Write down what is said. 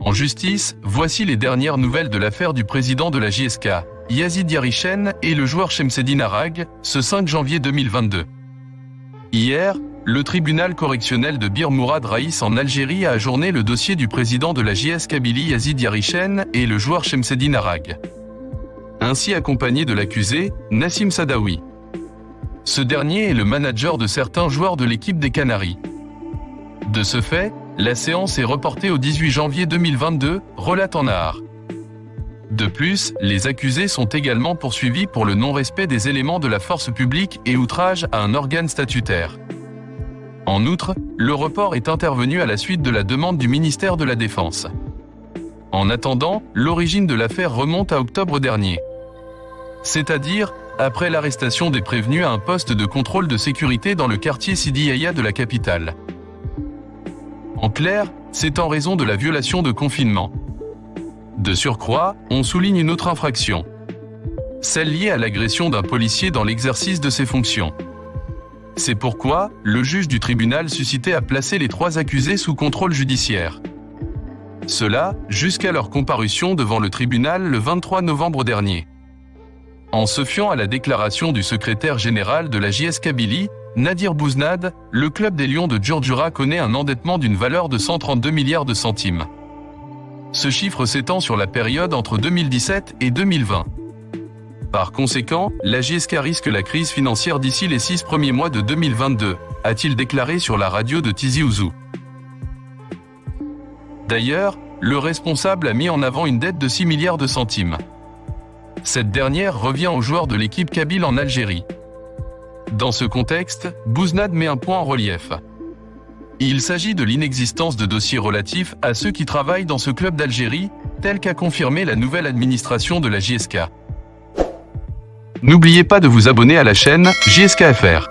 En justice, voici les dernières nouvelles de l'affaire du président de la JSK, Yazid Yarichen, et le joueur Chemseddine Arag, ce 5 janvier 2022. Hier, le tribunal correctionnel de Bir Mourad Raïs en Algérie a ajourné le dossier du président de la JS Kabylie Yazid Yarichen et le joueur Chemseddine Arag, ainsi accompagné de l'accusé, Nassim Sadawi. Ce dernier est le manager de certains joueurs de l'équipe des Canaries. De ce fait, la séance est reportée au 18 janvier 2022, relate en Nahar. De plus, les accusés sont également poursuivis pour le non-respect des éléments de la force publique et outrage à un organe statutaire. En outre, le report est intervenu à la suite de la demande du ministère de la Défense. En attendant, l'origine de l'affaire remonte à octobre dernier. C'est-à-dire, après l'arrestation des prévenus à un poste de contrôle de sécurité dans le quartier Sidi Yahia de la capitale. En clair, c'est en raison de la violation de confinement. De surcroît, on souligne une autre infraction. Celle liée à l'agression d'un policier dans l'exercice de ses fonctions. C'est pourquoi, le juge du tribunal suscitait à placer les 3 accusés sous contrôle judiciaire. Cela, jusqu'à leur comparution devant le tribunal le 23 novembre dernier. En se fiant à la déclaration du secrétaire général de la JS Kabylie, Nadir Bouznad, le club des Lions de Djurdjura connaît un endettement d'une valeur de 132 milliards de centimes. Ce chiffre s'étend sur la période entre 2017 et 2020. Par conséquent, la JSK risque la crise financière d'ici les 6 premiers mois de 2022, a-t-il déclaré sur la radio de Tizi Ouzou. D'ailleurs, le responsable a mis en avant une dette de 6 milliards de centimes. Cette dernière revient aux joueurs de l'équipe kabyle en Algérie. Dans ce contexte, Bouznad met un point en relief. Il s'agit de l'inexistence de dossiers relatifs à ceux qui travaillent dans ce club d'Algérie, tel qu'a confirmé la nouvelle administration de la JSK. N'oubliez pas de vous abonner à la chaîne JSK FR.